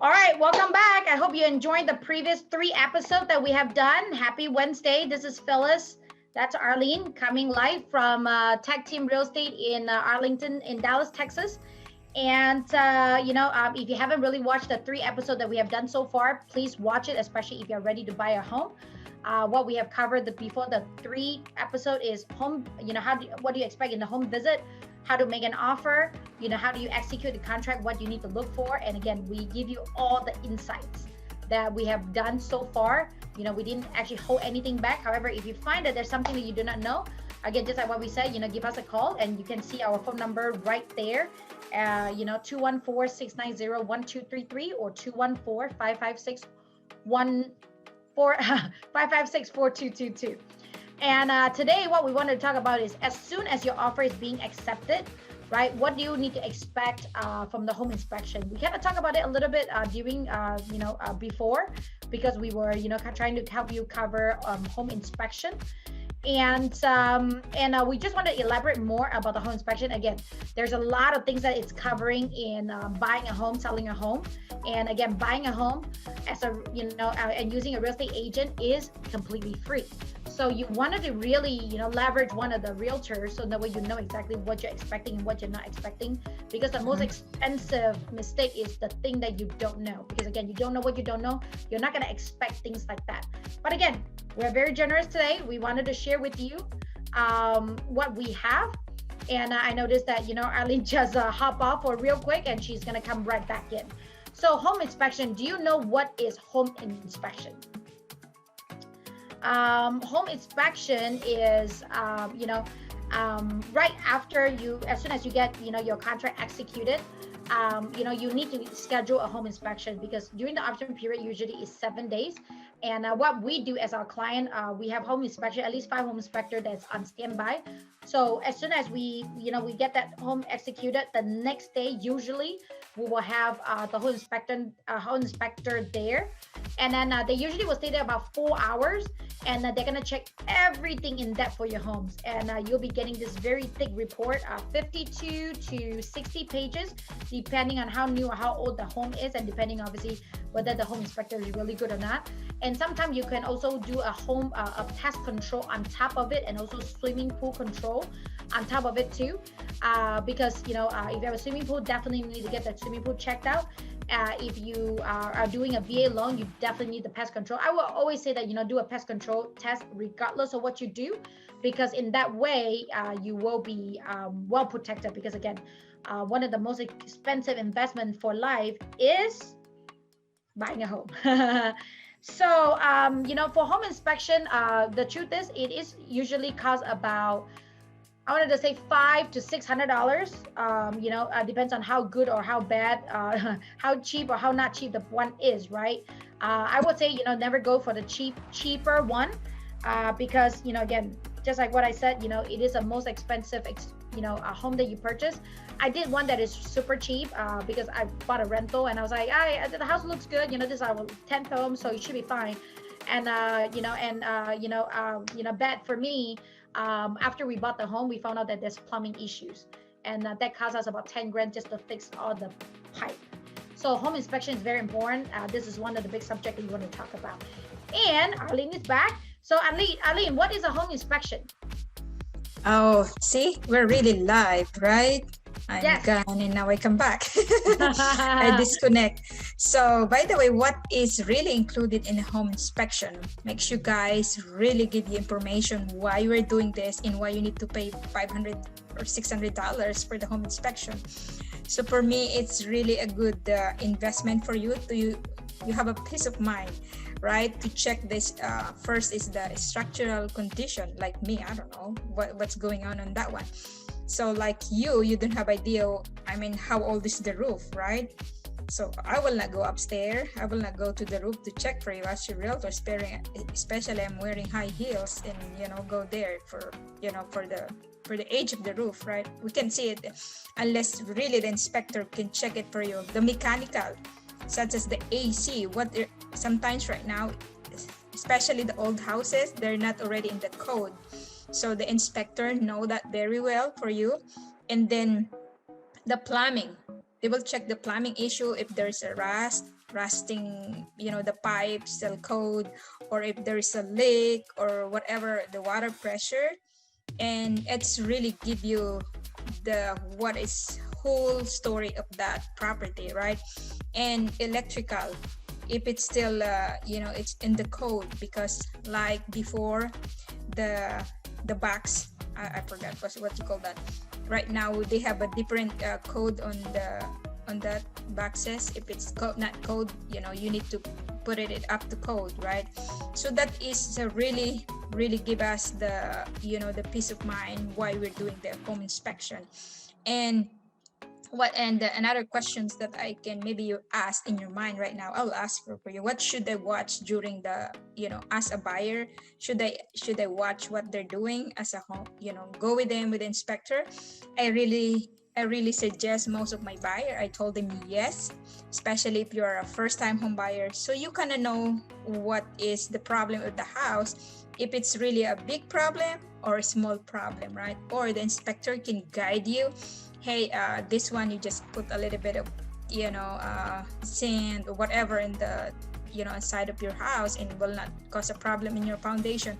All right, welcome back. I hope you enjoyed the previous 3 episodes that we have done. Happy Wednesday. This is Phyllis. That's Arlene coming live from Tech Team Real Estate in Arlington in Dallas, Texas. And, if you haven't really watched the 3 episodes that we have done so far, please watch it, especially if you're ready to buy a home. What we have covered before the 3 episode is home, what do you expect in the home visit? How to make an offer, how do you execute the contract, what you need to look for. And again, we give you all the insights that we have done so far. We didn't actually hold anything back. However, if you find that there's something that you do not know, again, just like what we said, give us a call, and you can see our phone number right there. 214-690-1233 or 214-556-4222. And today what we want to talk about is, as soon as your offer is being accepted, right, what do you need to expect from the home inspection? We kind of talk about it a little bit during before, because we were trying to help you cover home inspection. And we just want to elaborate more about the home inspection. Again, there's a lot of things that it's covering in buying a home, selling a home. And again, buying a home as and using a real estate agent is completely free. So you wanted to really, leverage one of the realtors, so that way you know exactly what you're expecting and what you're not expecting. Because the most expensive mistake is the thing that you don't know. Because again, you don't know what you don't know. You're not going to expect things like that. But again, we're very generous today. We wanted to share with you what we have. And I noticed that, Arlene just hop off for real quick, and she's going to come right back in. So home inspection, do you know what is home inspection? Home inspection is, right after as soon as you get, your contract executed, you need to schedule a home inspection, because during the option period usually is 7 days. And what we do as our client, we have home inspection, at least 5 home inspector that's on standby. So as soon as we get that home executed, the next day usually we will have the home inspector there, and then they usually will stay there about 4 hours, and they're gonna check everything in depth for your homes, and you'll be getting this very thick report, 52 to 60 pages, depending on how new or how old the home is, and depending obviously whether the home inspector is really good or not. And sometimes you can also do a home a pest control on top of it, and also swimming pool control on top of it too, because if you have a swimming pool, definitely need to get that swimming pool checked out. If you are doing a VA loan, you definitely need the pest control. I will always say that do a pest control test regardless of what you do, because in that way you will be well protected. Because again, one of the most expensive investment for life is buying a home. So for home inspection, the truth is, it is usually cost about, I wanted to say $500 to $600. Depends on how good or how bad, how cheap or how not cheap the one is, right? I would say, never go for the cheaper one, because, again, just like what I said, it is the most expensive, a home that you purchase. I did one that is super cheap because I bought a rental, and I was like, the house looks good. This is our 10th home, so it should be fine. And, bad for me. After we bought the home, we found out that there's plumbing issues, and that cost us about 10 grand just to fix all the pipe. So home inspection is very important. This is one of the big subjects that you want to talk about. And Arlene is back. So Arlene, what is a home inspection? Oh, see, we're really live, right? I'm Yes. gone, and now I come back. I disconnect. So, by the way, what is really included in a home inspection? Make sure guys really give you information why we're doing this and why you need to pay $500 or $600 for the home inspection. So for me, it's really a good investment for you. You have a peace of mind, right? To check this. First is the structural condition. Like me, I don't know what's going on that one. So like you don't have idea, how old is the roof, right? So I will not go upstairs. I will not go to the roof to check for you as your realtor, especially I'm wearing high heels, and go there for the age of the roof, right? We can see it unless really the inspector can check it for you. The mechanical, such as the AC, sometimes right now, especially the old houses, they're not already in the code. So the inspector know that very well for you. And then the plumbing, they will check the plumbing issue if there's a rust, rusting, the pipe still cold, or if there is a leak or whatever, the water pressure. And it's really give you the what is whole story of that property, right? And electrical, if it's still it's in the code, because like before, the box, I forgot what you call that. Right now they have a different code on that boxes. If it's not code, you need to put it up to code, right? So that is really give us the the peace of mind why we're doing the home inspection. And another questions that I can maybe you ask in your mind right now, I'll ask for you. What should I watch during the as a buyer? Should I watch what they're doing as a home, go with them with the inspector? I really suggest most of my buyer, I told them yes, especially if you're a first-time home buyer, so you kind of know what is the problem of the house, if it's really a big problem or a small problem, right? Or the inspector can guide you. Hey, this one you just put a little bit of sand or whatever in the inside of your house, and will not cause a problem in your foundation.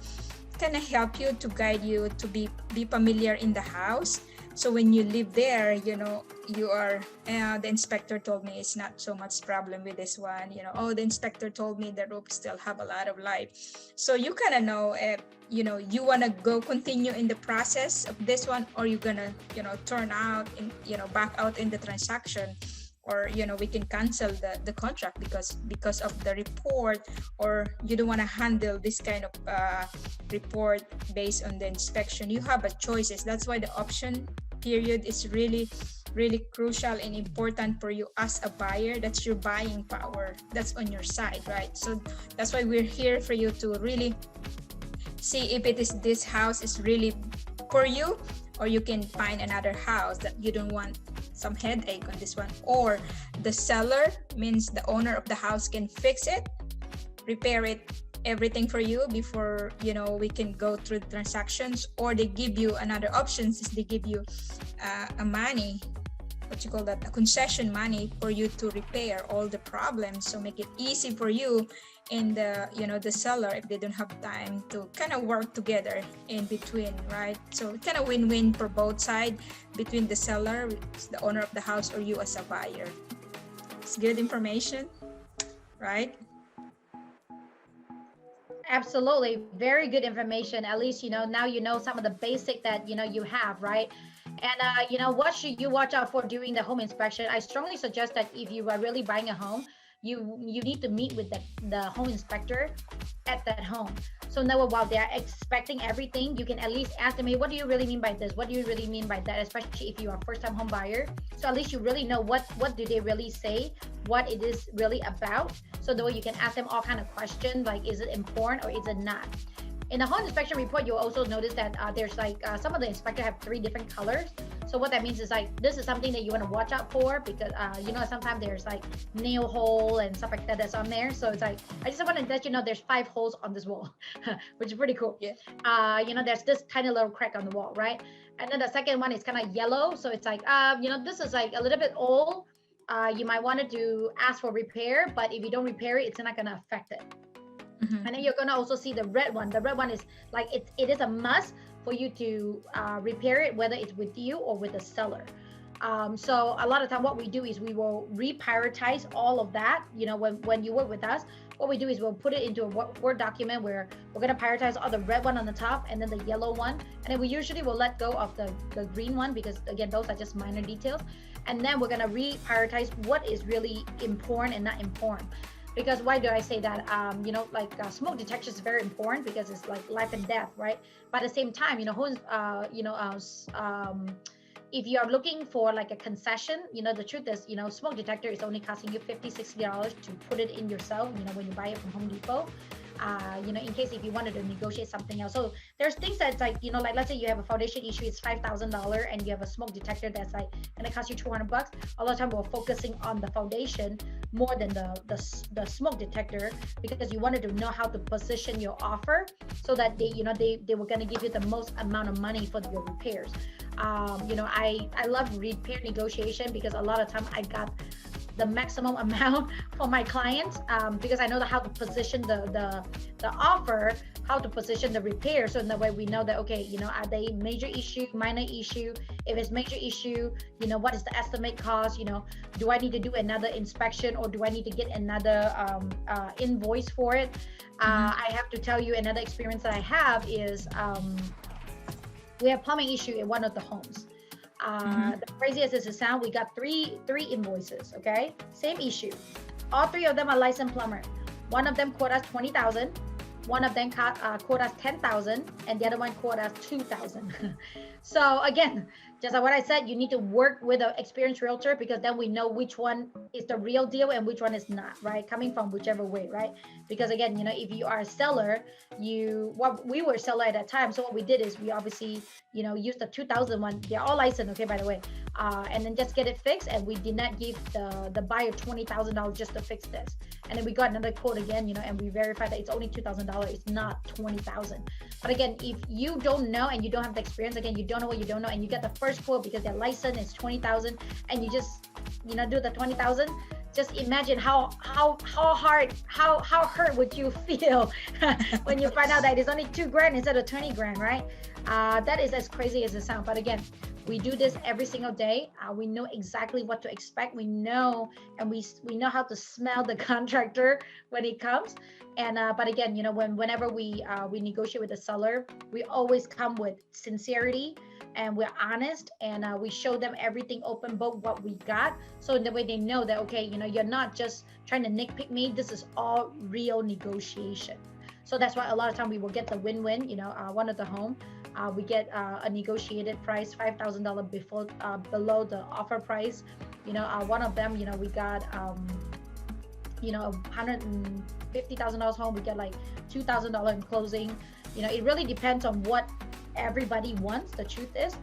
Kind of help you to guide you to be familiar in the house. So when you live there, you are, the inspector told me it's not so much problem with this one. The inspector told me the roof still have a lot of life. So you kind of know if, you want to go continue in the process of this one, or you're going to, turn out and, back out in the transaction, or, we can cancel the contract because of the report, or you don't want to handle this kind of report based on the inspection. You have a choices. That's why the option period is really crucial and important for you as a buyer. That's your buying power. That's on your side, right? So that's why we're here for you to really see if this house is really for you, or you can find another house that you don't want some headache on this one. Or the seller, means the owner of the house, can fix it, repair it, everything for you before we can go through the transactions. Or they give you another options, is they give you a money, what you call that, a concession money, for you to repair all the problems. So make it easy for you and the seller, if they don't have time to kind of work together in between, right? So kind of win-win for both sides, between the seller, the owner of the house, or you as a buyer. It's good information, right? Absolutely. Very good information. At least, now you know some of the basic that, you have, right? And, what should you watch out for during the home inspection? I strongly suggest that if you are really buying a home, you need to meet with the home inspector at that home. So now while they're expecting everything, you can at least ask them, hey, what do you really mean by this? What do you really mean by that? Especially if you are a first-time home buyer. So at least you really know what do they really say, what it is really about. So that way you can ask them all kind of questions, like, is it important or is it not? In the home inspection report, you'll also notice that there's like some of the inspector have 3 different colors. So what that means is like, this is something that you want to watch out for, because sometimes there's like nail hole and stuff like that that's on there. So it's like, I just want to let you know there's 5 holes on this wall, which is pretty cool. Yeah. There's this tiny little crack on the wall, right? And then the second one is kind of yellow. So it's like, this is like a little bit old. You might want to ask for repair, but if you don't repair it, it's not going to affect it. Mm-hmm. And then you're going to also see the red one. The red one is like, it is a must for you to repair it, whether it's with you or with the seller. So a lot of time what we do is we will reprioritize all of that. When you work with us, what we do is we'll put it into a Word document where we're going to prioritize all the red one on the top and then the yellow one. And then we usually will let go of the green one, because again, those are just minor details. And then we're going to reprioritize what is really important and not important. Because why do I say that? Smoke detection is very important, because it's like life and death, right? But at the same time, if you are looking for like a concession, the truth is, smoke detector is only costing you $50, $60 to put it in yourself, when you buy it from Home Depot. In case if you wanted to negotiate something else. So there's things that's like, like let's say you have a foundation issue, it's $5,000, and you have a smoke detector that's like gonna cost you $200. A lot of time we're focusing on the foundation more than the smoke detector, because you wanted to know how to position your offer so that they were gonna give you the most amount of money for your repairs. I love repair negotiation, because a lot of time I got the maximum amount for my clients, because I know how to position the offer, how to position the repair. So in that way we know that, okay, are they major issue, minor issue? If it's major issue, what is the estimate cost? Do I need to do another inspection, or do I need to get another invoice for it? I have to tell you, another experience that I have is we have plumbing issue in one of the homes. The craziest as it sounds, we got three invoices. Okay, same issue. All three of them are licensed plumber. One of them quote us 20,000. One of them quote us 10,000, and the other one quote us 2,000. So again, just like what I said, you need to work with an experienced realtor, because then we know which one is the real deal and which one is not, right? Coming from whichever way, right? Because again, if you are a seller, we were a seller at that time. So what we did is we obviously, used the 2,000 one. They're all licensed, okay, by the way. And then just get it fixed. And we did not give the buyer $20,000 just to fix this. And then we got another quote again, and we verified that it's only $2,000. It's not 20,000. But again, if you don't know and you don't have the experience, again, you don't know what you don't know, and you get the first quote because their license is 20,000, and you just, do the 20,000. Just imagine how hurt would you feel when you find out that it's only $2,000 instead of 20 grand, right? That is as crazy as it sounds. But again, we do this every single day. We know exactly what to expect. We know, and we know how to smell the contractor when he comes. And but again, whenever we negotiate with the seller, we always come with sincerity, and we're honest, and we show them everything open book what we got, so in the way they know that, okay, you're not just trying to nitpick me. This is all real negotiation. So that's why a lot of time we will get the win-win. One of the home, we get a negotiated price, $5,000 below the offer price. One of them, we got $150,000 home, we get like $2,000 in closing. It really depends on what everybody wants. The truth is,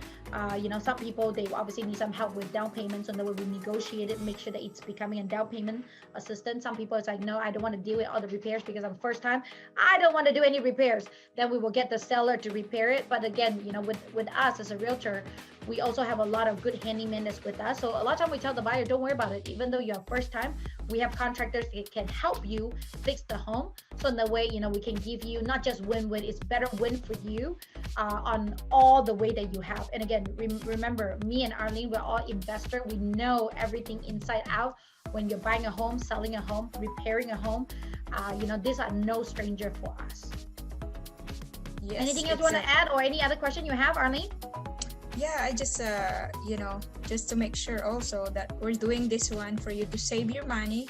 some people, they obviously need some help with down payments, and then we negotiate it, make sure that it's becoming a down payment assistance. Some people, it's like, no, I don't want to deal with all the repairs because I'm first time, I don't want to do any repairs. Then we will get the seller to repair it. But again, with us as a realtor, we also have a lot of good handymen that's with us. So a lot of time we tell the buyer, don't worry about it. Even though you're first time, we have contractors that can help you fix the home. So in the way, we can give you not just win-win, it's better win for you on all the way that you have. And again, remember, me and Arlene, we're all investors. We know everything inside out. When you're buying a home, selling a home, repairing a home, these are no stranger for us. Yes, anything else you want to add, or any other question you have, Arlene? Yeah, I just just to make sure also that we're doing this one for you to save your money.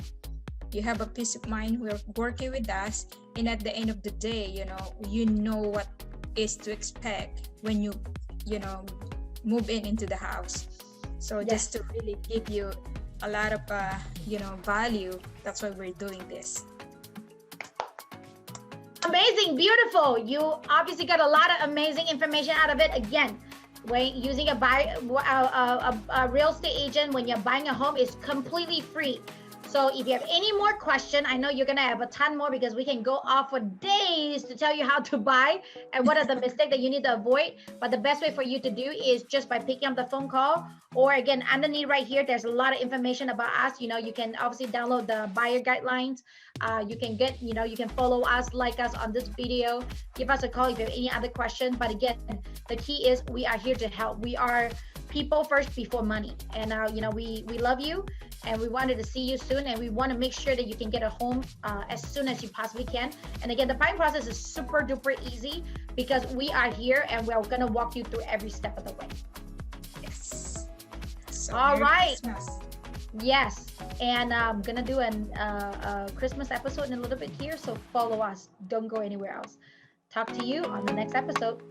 You have a peace of mind. We're working with us, and at the end of the day, you know what is to expect when you move into the house. So yes, just to really give you a lot of value, that's why we're doing this. Amazing, beautiful. You obviously got a lot of amazing information out of it. Again, when using a real estate agent when you're buying a home is completely free. So if you have any more question, I know you're gonna have a ton more, because we can go off for days to tell you how to buy and what are the mistakes that you need to avoid. But the best way for you to do is just by picking up the phone call, or again, underneath right here, there's a lot of information about us. You can obviously download the buyer guidelines. You can get, you can follow us, like us on this video, give us a call if you have any other questions. But again, the key is we are here to help. We are people first before money. And we love you, and we wanted to see you soon, and we want to make sure that you can get a home as soon as you possibly can. And again, the buying process is super duper easy, because we are here and we're going to walk you through every step of the way. Yes. So all right. Christmas. Yes. And I'm going to do a Christmas episode in a little bit here. So follow us. Don't go anywhere else. Talk to you on the next episode.